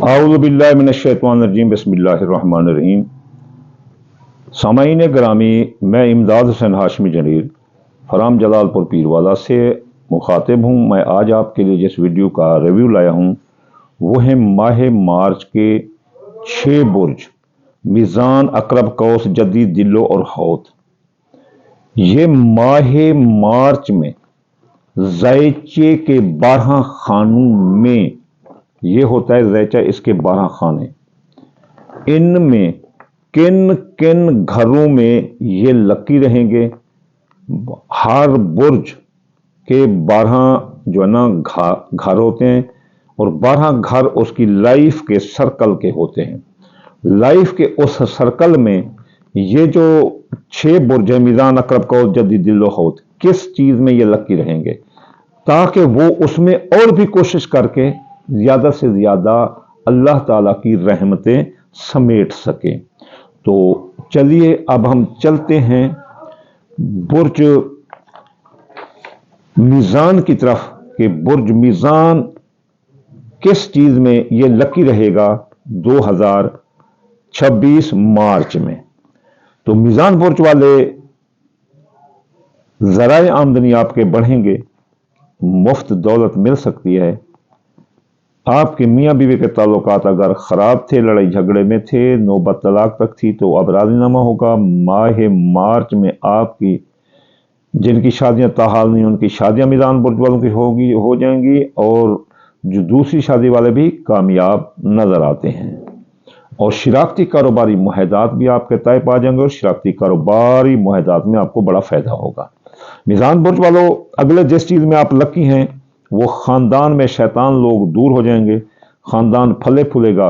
आऊज़ु बिल्लाहि मिनश्शैतानिर्रजीम बिस्मिल्लाहिर्रहमानिर्रहीम। सामाईन ग्रामी, मैं इमदाद हुसैन हाशमी जनीर फराम जलालपुर पीरवाला से मुखातिब हूँ। मैं आज आपके लिए जिस वीडियो का रिव्यू लाया हूँ वो है माह मार्च के 6 बुर्ज मीज़ान, अकरब, कौस, जद्दी, दिल्लो और हौत। ये माह मार्च में ज़ैचे के 12 खानों में ये होता है ज़ैचा, इसके 12 खाने। इनमें किन किन घरों में ये लकी रहेंगे, हर बुर्ज के 12 जो है ना घर होते हैं और 12 घर उसकी लाइफ के सर्कल के होते हैं। लाइफ के उस सर्कल में ये जो 6 बुर्ज है मीज़ान, अकरब, कौस, जद्दी, दिल्लो, हौत, किस चीज में ये लकी रहेंगे ताकि वो उसमें और भी कोशिश करके ज्यादा से ज्यादा अल्लाह ताला की रहमतें समेट सके। तो चलिए अब हम चलते हैं बुर्ज मीज़ान की तरफ कि बुर्ज मीज़ान किस चीज में ये लकी रहेगा 2026 मार्च में। तो मीज़ान बुर्ज वाले ज़राए आमदनी आपके बढ़ेंगे, मुफ्त दौलत मिल सकती है। आपके मियाँ बीवी के ताल्लुकात अगर ख़राब थे, लड़ाई झगड़े में थे, नौबत तलाक तक थी, तो अब राज़ीनामा होगा। माह मार्च में आपकी जिनकी शादियां ताहाल नहीं, उनकी शादियां मीज़ान बुर्ज वालों की हो जाएंगी और जो दूसरी शादी वाले भी कामयाब नज़र आते हैं। और शिराकती कारोबारी मुआहदात भी आपके तय पा जाएंगे और शिराकती कारोबारी मुआहदात में आपको बड़ा फ़ायदा होगा। मीज़ान बुर्ज वालों, अगले जिस चीज़ में आप लकी हैं वो ख़ानदान में शैतान लोग दूर हो जाएंगे, ख़ानदान फले फूलेगा।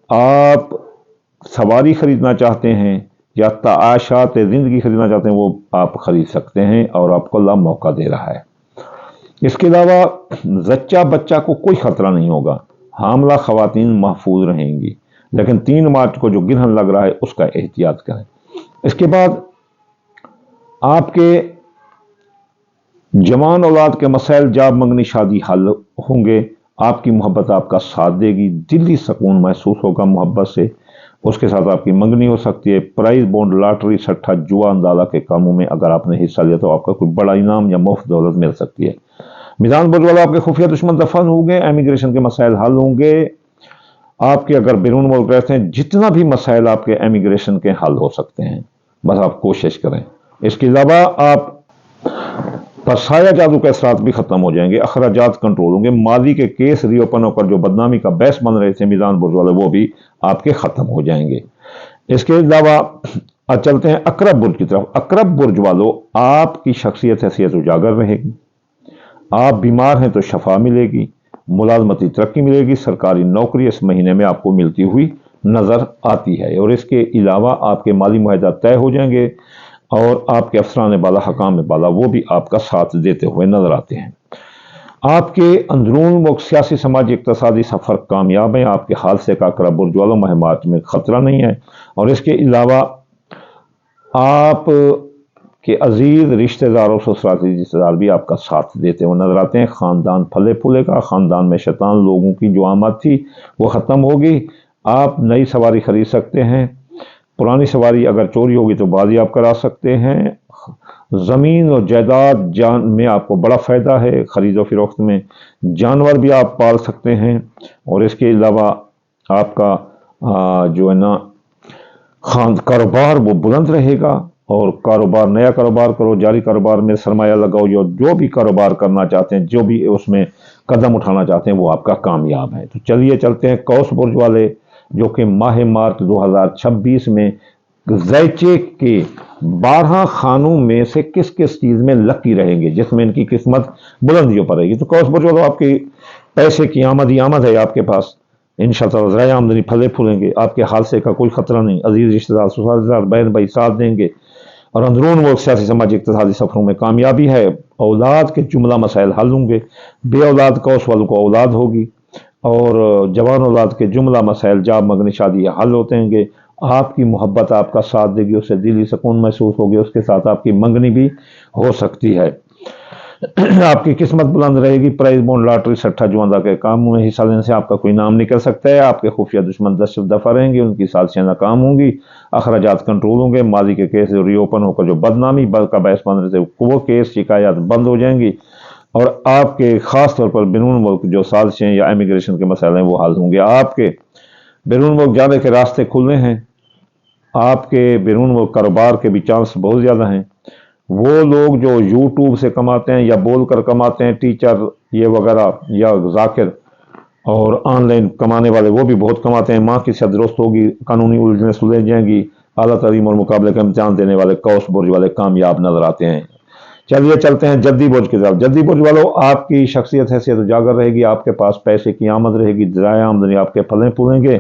आप सवारी ख़रीदना चाहते हैं या ताशात ज़िंदगी ख़रीदना चाहते हैं, वो आप ख़रीद सकते हैं और आपको अल्लाह मौका दे रहा है। इसके अलावा जच्चा बच्चा को कोई ख़तरा नहीं होगा, हामला ख़वातीन महफूज रहेंगी, लेकिन 3 मार्च को जो गिरहन लग रहा है उसका एहतियात करें। इसके बाद आपके जवान औलाद के मसाइल, जाब मंगनी, शादी हल होंगे। आपकी मोहब्बत आपका साथ देगी, दिली सुकून महसूस होगा मोहब्बत से। उसके साथ आपकी मंगनी हो सकती है। प्राइज बॉन्ड, लॉटरी, सट्टा, जुआ, अंदाला के कामों में अगर आपने हिस्सा लिया तो आपका कोई बड़ा इनाम या मुफ्त दौलत मिल सकती है। मीज़ान बुर्ज वालों, आपके खुफिया दुश्मन दफन होंगे, एमिग्रेशन के मसाइल हल होंगे। आपके अगर बैरून मुल्क रहते हैं, जितना भी मसाइल आपके एमिग्रेशन के हल हो सकते हैं, बस आप कोशिश करें। इसके अलावा आप पर साया जादू के असरात भी खत्म हो जाएंगे, अखराजात कंट्रोल होंगे। मादी के केस रीओपन होकर जो बदनामी का बहस बन रहे थे मीज़ान बुर्ज वाले, वो भी आपके खत्म हो जाएंगे। इसके अलावा चलते हैं अकरब बुर्ज की तरफ। अकरब बुर्ज वालों, आपकी शख्सियत हैसियत उजागर रहेगी। आप बीमार हैं तो शफा मिलेगी, मुलाजमती तरक्की मिलेगी, सरकारी नौकरी इस महीने में आपको मिलती हुई नजर आती है। और इसके अलावा आपके माली मुआहदा तय हो जाएंगे और आपके अफसरान बाला, हकाम बाला, वो भी आपका साथ देते हुए नजर आते हैं। आपके अंदरून मुल्क सियासी, समाजी, इक्तसादी सफर कामयाब है। आपके हादसे का अकरब बुर्ज वालों माह मार्च में खतरा नहीं है। और इसके अलावा आप के अजीज रिश्तेदारों, ससुराली रिश्तेदार भी आपका साथ देते हुए नजर आते हैं। खानदान फले फूलेगा, खानदान में शैतान लोगों की जो आमद थी वो खत्म होगी। आप नई सवारी खरीद सकते हैं, पुरानी सवारी अगर चोरी होगी तो बाजी आप करा सकते हैं। ज़मीन और जायदाद जान में आपको बड़ा फ़ायदा है, ख़रीदो फरोख्त में। जानवर भी आप पाल सकते हैं। और इसके अलावा आपका जो है ना कारोबार वो बुलंद रहेगा। और कारोबार, नया कारोबार करो, जारी कारोबार में सरमाया लगाओ, जो भी कारोबार करना चाहते हैं, जो भी उसमें कदम उठाना चाहते हैं, वो आपका कामयाब है। तो चलिए चलते हैं कौस बुर्ज वाले, जो कि माह मार्च 2026 में ज़ैचे के 12 खानों में से किस किस चीज़ में लकी रहेंगे, जिसमें इनकी किस्मत बुलंदियों पर रहेगी। तो कौस बुर्ज वालों, आपकी पैसे की आमद ही आमद है आपके पास। इंशाअल्लाह ज़राए आमदनी फले फूलेंगे, आपके हादसे का कोई खतरा नहीं। अजीज रिश्तेदार, ससुराल, बहन भाई साथ देंगे और अंदरून मुल्क सियासी, समाजी, इक्तिसादी सफरों में कामयाबी है। औलाद के जुमला मसाइल हल होंगे। बे औलाद कौस वालों को औलाद होगी और जवान औलाद के जुमला मसाइल, जाब मंगनी, शादी हल होते हैं। आपकी मोहब्बत आपका साथ देगी, उससे दिली सुकून महसूस होगी, उसके साथ आपकी मंगनी भी हो सकती है। آپ کی قسمت بلند رہے گی، پرائز بونڈ لاتری سٹھا جواندہ کے کاموں میں حصہ لینے سے آپ کا کوئی نام نکل سکتا ہے، آپ کے خفیہ دشمن دست دفع رہیں گے، ان کی سازشیں ناکام ہوں گی، اخراجات کنٹرول ہوں گے، ماضی کے کیس ری اوپن ہو کر جو بدنامی کا باعث بن رہے تھے وہ کیس شکایات بند ہو جائیں گی، اور آپ کے خاص طور پر بیرون ملک جو سازشیں یا امیگریشن کے مسائل ہیں وہ حل ہوں گے، آپ کے بیرون ملک جانے کے راستے کھلنے ہیں، آپ کے بیرون ملک کاروبار کے بھی چانس بہت زیادہ ہیں، وہ لوگ جو یوٹیوب سے کماتے ہیں یا بول کر کماتے ہیں، ٹیچر یہ وغیرہ یا ذاکر اور آن لائن کمانے والے وہ بھی بہت کماتے ہیں، ماں کی صحت درست ہوگی، قانونی الجھنیں سلجھ جائیں گی، اعلیٰ تعلیم اور مقابلے کا امتحان دینے والے کوس برج والے کامیاب نظر آتے ہیں۔ چلیے چلتے ہیں جدی برج کی طرف۔ جدی برج والوں، آپ کی شخصیت حیثیت اجاگر رہے گی، آپ کے پاس پیسے کی آمد رہے گی، ذرائع آمدنی آپ کے پھلیں پھولیں گے،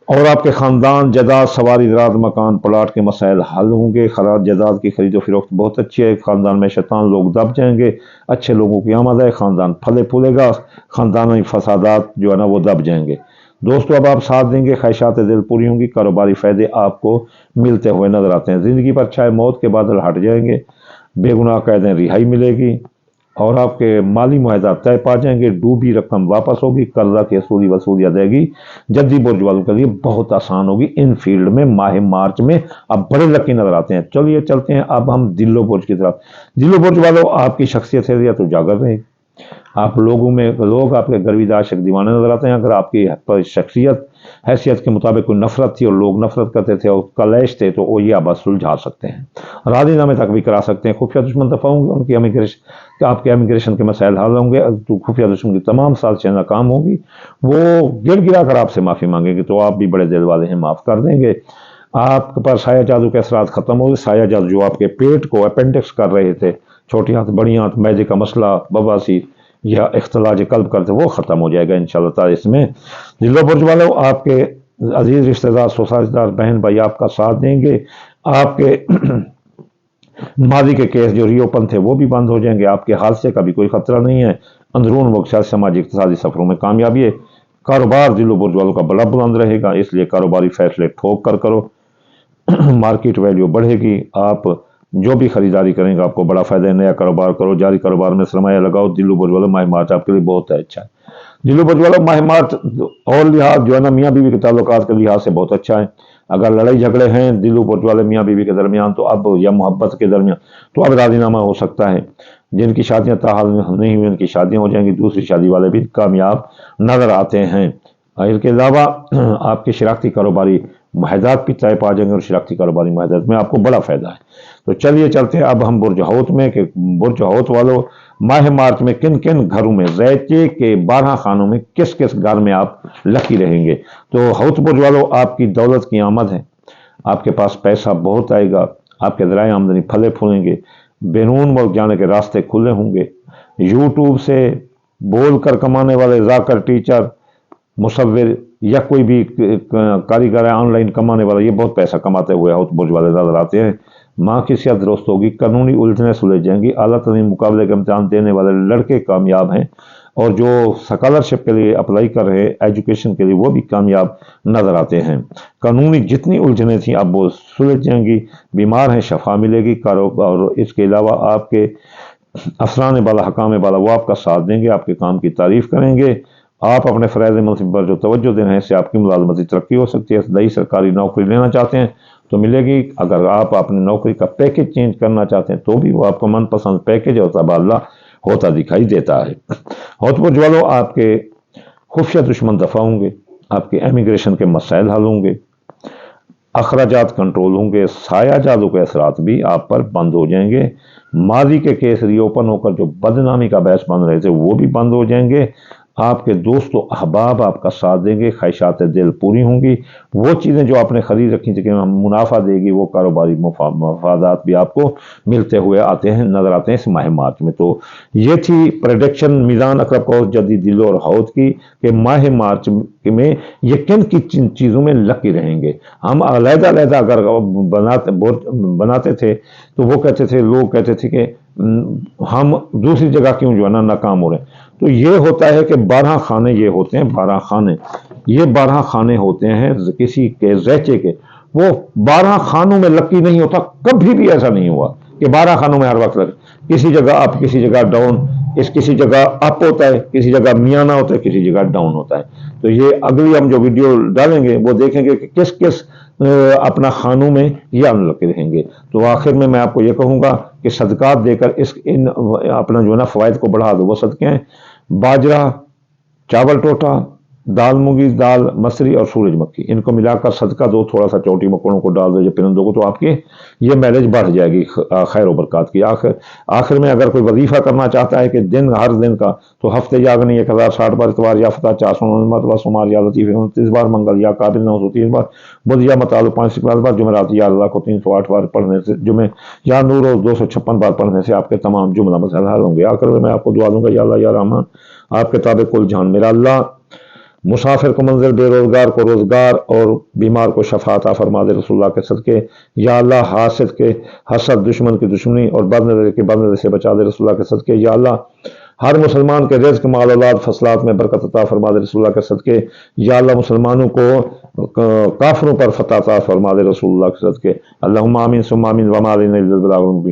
اور آپ کے خاندان جائیداد سواری زراعت مکان پلاٹ کے مسائل حل ہوں گے، خراج جائیداد کی خرید و فروخت بہت اچھی ہے، خاندان میں شیطان لوگ دب جائیں گے، اچھے لوگوں کی آمد ہے، خاندان پھلے پھولے گا، خاندانی فسادات جو ہے نا وہ دب جائیں گے۔ دوستو اب آپ ساتھ دیں گے، خواہشات دل پوری ہوں گی، کاروباری فائدے آپ کو ملتے ہوئے نظر آتے ہیں، زندگی پر چھائے موت کے بادل ہٹ جائیں گے، بے گناہ قیدیں رہائی ملے گی، اور آپ کے مالی معاہدات طے پا جائیں گے، ڈوبی رقم واپس ہوگی، قرضہ کی اصولی وصولی ادائیگی جدی برج والوں کے لیے بہت آسان ہوگی۔ ان فیلڈ میں ماہ مارچ میں اب بڑے لکی نظر آتے ہیں۔ چلیے چلتے ہیں اب ہم دلو برج کی طرف۔ دلو برج والوں، آپ کی شخصیت ہے تو اجاگر رہے گی، آپ لوگوں میں لوگ آپ کے گروید عاشق دیوانے نظر آتے ہیں، اگر آپ کی شخصیت حیثیت کے مطابق کوئی نفرت تھی اور لوگ نفرت کرتے تھے اور کلیش تھے تو وہ یہ اب سلجھا سکتے ہیں، راضی نامے تک بھی کرا سکتے ہیں، خفیہ دشمن دفع ہوں گے، ان کی امیگریشن آپ کے امیگریشن کے مسائل حل ہوں گے، تو خفیہ دشمن کی تمام سازشیں ناکام ہوں گی، وہ گر گرا کر آپ سے معافی مانگیں گے تو آپ بھی بڑے دل والے ہیں، معاف کر دیں گے۔ آپ پر سایہ جادو کے اثرات ختم ہو گئے، سایہ جادو جو آپ کے پیٹ کو اپینڈکس کر رہے تھے، چھوٹی آنت بڑی آنت معدے کا مسئلہ بواسیر یا اختلاج قلب کرتے وہ ختم ہو جائے گا انشاءاللہ تعالی۔ اس میں دلو برج والوں، آپ کے عزیز رشتہ دار سوسائٹی دار بہن بھائی آپ کا ساتھ دیں گے، آپ کے ماضی کے کیس جو ری اوپن تھے وہ بھی بند ہو جائیں گے، آپ کے حادثے کا بھی کوئی خطرہ نہیں ہے، اندرون ملک سماجی اقتصادی سفروں میں کامیابی ہے، کاروبار دلو برج والوں کا بڑا بلند رہے گا، اس لیے کاروباری فیصلے ٹھوک کر کرو، مارکیٹ ویلیو بڑھے گی، آپ جو بھی خریداری کریں گے آپ کو بڑا فائدہ ہے، نیا کاروبار کرو، جاری کاروبار میں سرمایہ لگاؤ، دلو برج والوں ماہ مارچ آپ کے لیے بہت اچھا ہے۔ دلو برج والوں ماہ مارچ اور لحاظ جو ہے نا میاں بیوی کے تعلقات کے لحاظ سے بہت اچھا ہے، اگر لڑائی جھگڑے ہیں دلو برج والے میاں بیوی کے درمیان تو اب یا محبت کے درمیان تو اب راضی نامہ ہو سکتا ہے، جن کی شادیاں تاحال نہیں ہوئی ان کی شادیاں ہو جائیں گی، دوسری شادی والے بھی کامیاب نظر آتے ہیں، اس کے علاوہ آپ کے شراکتی کاروباری معاہدات بھی طے پا جائیں گے اور شراکتی کاروباری معاہدات میں آپ کو بڑا فائدہ ہے۔ تو چلیے چلتے ہیں اب ہم برج حوت میں کہ برج حوت والوں ماہ مارچ میں کن کن گھروں میں ذیچے کے 12 خانوں میں کس کس گھر میں آپ لکی رہیں گے۔ تو حوت برج والوں، آپ کی دولت کی آمد ہے، آپ کے پاس پیسہ بہت آئے گا، آپ کے ذرائع آمدنی پھلے پھولیں گے، بیرون ملک جانے کے راستے کھلے ہوں گے، یوٹیوب سے بول کر کمانے والے ذاکر ٹیچر مصور یا کوئی بھی کاریگر ہے آن لائن کمانے والا یہ بہت پیسہ کماتے ہوئے حوت برج والے نظر آتے ہیں، ماں کی صحت درست ہوگی، قانونی الجھنیں سلجھ جائیں گی، اعلیٰ تعلیم مقابلے کے امتحان دینے والے لڑکے کامیاب ہیں، اور جو سکالرشپ کے لیے اپلائی کر رہے ایجوکیشن کے لیے وہ بھی کامیاب نظر آتے ہیں، قانونی جتنی الجھنیں تھیں اب وہ سلجھ جائیں گی، بیمار ہیں شفا ملے گی، اور اس کے علاوہ آپ کے افسران بالا حکام بالا وہ آپ کا ساتھ دیں گے، آپ کے کام کی تعریف کریں گے، آپ اپنے فرائض منصب پر جو توجہ دیں ہیں اس سے آپ کی ملازمتی ترقی ہو سکتی ہے، نئی سرکاری نوکری لینا چاہتے ہیں تو ملے گی، اگر آپ اپنی نوکری کا پیکج چینج کرنا چاہتے ہیں تو بھی وہ آپ کو من پسند پیکج اور تبادلہ ہوتا دکھائی دیتا ہے۔ حوت برج والوں، آپ کے خفیہ دشمن دفع ہوں گے، آپ کے امیگریشن کے مسائل حل ہوں گے، اخراجات کنٹرول ہوں گے، سایہ جادو کے اثرات بھی آپ پر بند ہو جائیں گے، ماضی کے کیس ری اوپن ہو کر جو بدنامی کا باعث بن رہے تھے وہ بھی بند ہو جائیں گے، آپ کے دوست و احباب آپ کا ساتھ دیں گے، خواہشات دل پوری ہوں گی، وہ چیزیں جو آپ نے خرید رکھی تھی کہ منافع دے گی وہ کاروباری مفادات بھی آپ کو ملتے ہوئے آتے ہیں نظر آتے ہیں اس ماہ مارچ میں۔ تو یہ تھی پریڈکشن میزان اقرب قوس جدی دلو اور حوت کی کہ ماہ مارچ میں یہ کن کی چیزوں میں لکی رہیں گے۔ ہم علیحدہ علیحدہ اگر بناتے تھے تو وہ کہتے تھے، لوگ کہتے تھے کہ ہم دوسری جگہ کیوں جو ہے نا ناکام ہو رہے ہیں، تو یہ ہوتا ہے کہ 12 خانے یہ ہوتے ہیں، 12 خانے یہ 12 خانے ہوتے ہیں کسی کے ذیچے کے، وہ 12 خانوں میں لکی نہیں ہوتا، کبھی بھی ایسا نہیں ہوا کہ 12 खानों में हर वक्त लगे, किसी जगह अप किसी जगह डाउन, किसी जगह अप होता है, किसी जगह मियाना होता है, किसी जगह डाउन होता है। तो ये अगली हम जो वीडियो डालेंगे वो देखेंगे कि किस किस अपना खानों में ये अन्न लगे रहेंगे। तो आखिर में मैं आपको ये कहूँगा कि सदकात देकर इन अपना जो है ना फ़वाइद को बढ़ा दो। वो सदके हैं बाजरा, चावल टोटा, दाल मूंगी दाल, मसरी और सूरजमुखी, इनको मिलाकर सदका दो, थोड़ा सा चोटी मकोड़ों को डाल दो, परिंदों को, तो आपकी ये मैलेज बढ़ जाएगी खैर व बरकत की। आखिर में अगर कोई वजीफा करना चाहता है कि दिन हर दिन का, तो हफ्ते जागनी 1060 बार, इतवार या फता 499 बार, सोमवार या लतीफ़ 29 बार, मंगल या काबिल 930 बार, बुध या मतालु 550 बार, जुमेरात या अल्लाह को 308 बार पढ़ने से, जुमे या नूर रोज 256 बार पढ़ने से आपके तमाम जुमला मसले हल होंगे। आखिर में मैं आपको दुआ दूंगा, या अल्लाह या रहमान, आपके ताबे कुल जान मेरा अल्लाह, मुसाफिर को मंजिल, बेरोजगार को रोजगार और बीमार को शफा अता फरमा दे रसूलुल्लाह के सदके। या अल्लाह हासिद के हसद, दुश्मन की दुश्मनी और बदनज़र के बदनज़र से बचा दे रसूलुल्लाह के सदके। या अल्लाह हर मुसलमान के रिज़्क़, माल, औलाद, फसलात में बरकत अता फरमा दे रसूलुल्लाह के सदके। या अल्लाह मुसलमानों को काफिरों पर फतह अता फरमा दे रसूलुल्लाह के सदके। अल्लाहुम्मा आमीन सुम्मा आमीन व मा अलैना इल्लल बलागुल मुबीन।